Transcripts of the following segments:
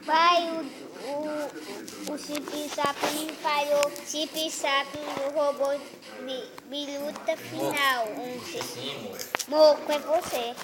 Vai o Chip Sap falhou. Chip Sap no robô de luta final. Moco, é você.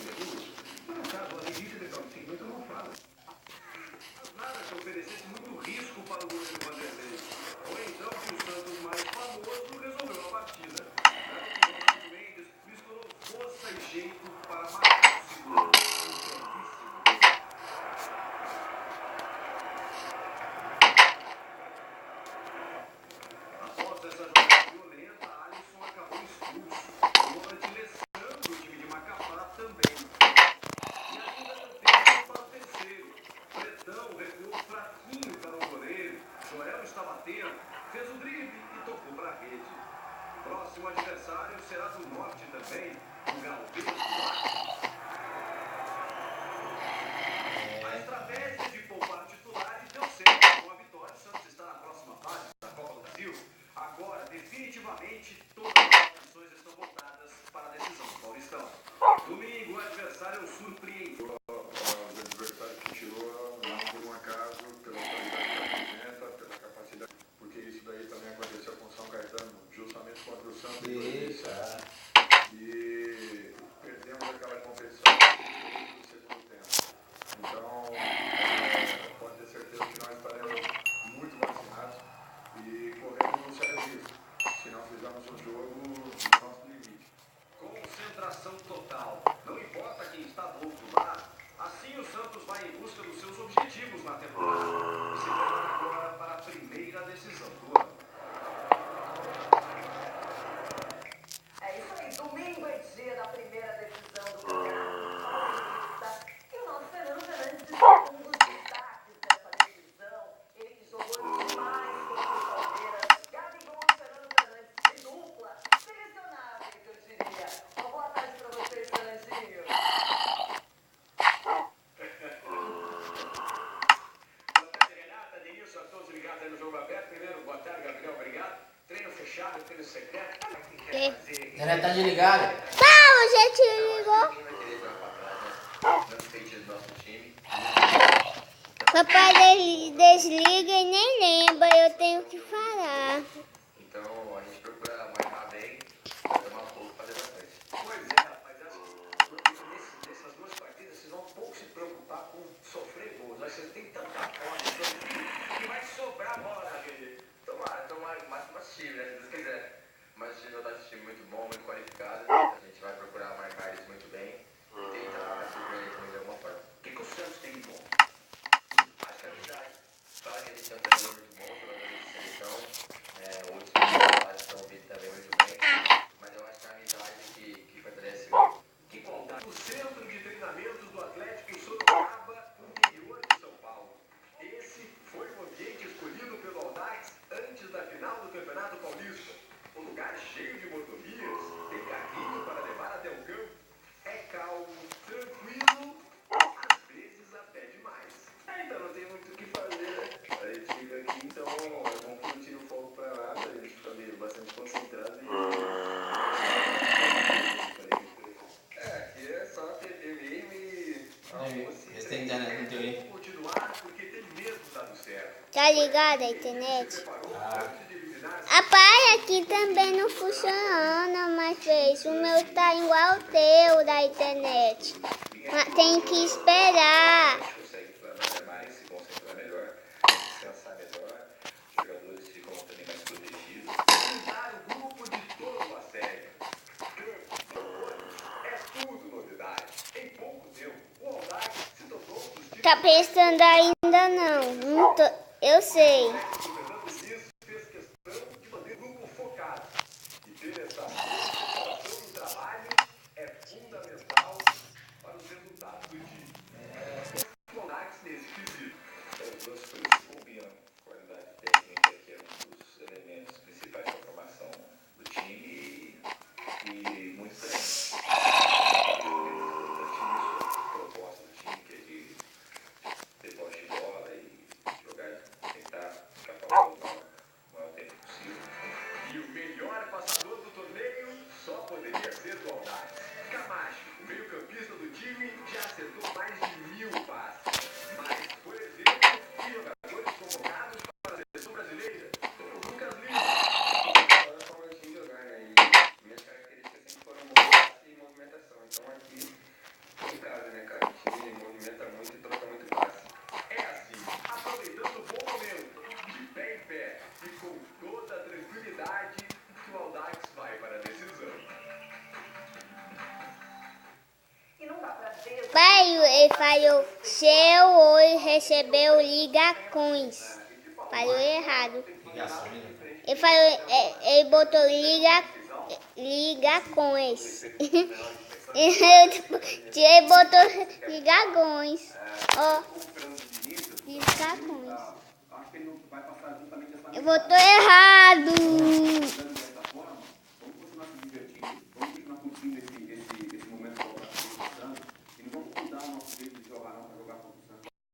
Próximo adversário será do norte também, o Galvez. A estratégia de poupar titulares deu certo com a vitória. O Santos está na próxima fase da Copa do Brasil. Agora, definitivamente, todas as atenções estão voltadas para a decisão do Paulistão. Domingo, o adversário surpreendeu. O adversário que tirou, não por um acaso, pela qualidade da apresenta, pela capacidade. Porque isso daí também aconteceu com o São Caetano, justamente contra o Santos. E perdemos aquela competição no segundo tempo. Então, pode ter certeza que nós estaremos muito vacinados e corremos um sério risco se não fizermos um jogo no nosso limite. Concentração total. Não importa quem está do outro lado, assim o Santos vai em busca dos seus objetivos na temporada. E se prepara agora para a primeira decisão do ano. É isso aí, domingo é dia da primeira decisão do Campeonato Paulista. E o nosso Fernando Fernandes é um dos destaques dessa decisão. Ele que jogou demais contra o Palmeiras. Gabigol e Fernando Fernandes de dupla. Selecionáveis, eu diria. Uma boa tarde para vocês, Fernandinho. Boa tarde, Renata, Denilson, a todos ligados aí no Jogo Aberto. Primeiro, boa tarde, Gabriel, obrigado. Treino fechado, treino secreto. Ela tá desligada. Não, já te ligou. Papai desliga e nem lembra, eu tenho que falar. Então, a gente procura marcar bem, tomar um pouco para fazer bastante. Pois é, rapaz, acho que nessas duas partidas vocês vão um pouco se preocupar com sofrer gols. Vocês têm tanta força que vai sobrar bola na rede. Tomara o máximo possível, né, se Deus quiser. Mas o time é um time muito bom, muito qualificado. A gente vai procurar marcar eles muito bem e tentar surpreender também de alguma forma. O que o Santos tem de bom? Acho que é habilidade. Claro que a gente tem um treinador muito bom, jogadores de seleção. Outros jogadores estão vindo também muito bem. Mas eu acho que é a amizade que fortalece muito. Que qualidade. O centro de treinamentos do Atlético em Sorocaba, interior de São Paulo. Esse foi o ambiente escolhido pelo Audax antes da final do Campeonato Paulista. Um lugar cheio de Tá ligado a internet? Ah, A pai aqui também não funciona, mas fez. O meu tá igual o teu da internet. Mas tem que esperar. Consegue planejar mais, se concentrar melhor, descansar melhor, os jogadores ficam também mais protegidos. Usar o grupo de todo a série. É tudo novidade. Em pouco tempo, o Audax se tornou um dos times Tá pensando ainda não. Não tô- eu sei. Fernando Diniz fez questão de manter o grupo focado. E ter essa concentração no trabalho é fundamental para os resultados do time. O Audax nesse quesito. As duas coisas se combinam. Qualidade técnica, que é um dos elementos principais da formação do time, e muito treino. Proposta do time, que é de ter posse de bola e jogar, tentar ficar com a bola o maior tempo possível. E o melhor passador do torneio só poderia ser do Audax. Camacho, o meio-campista do time, já acertou mais de 1000 passes. Mas, por exemplo, que jogadores convocados para a seleção brasileira? O Lucas Lima. Agora a forma de jogar, né? E minhas características sempre foram passe e movimentação. Então aqui, em casa, né, cara? O time movimenta muito e troca muito passe. É assim, aproveitando o bom momento, de pé em pé e com toda a tranquilidade, que o Audax vai para a decisão. E não dá pra ver. Pai, ele falou, seu hoje recebeu ligacões. Falou errado. ligação, né? Ele falou, ele botou ligacões. Ele botou ligagões. Ó, ligacões. Eu botou errado.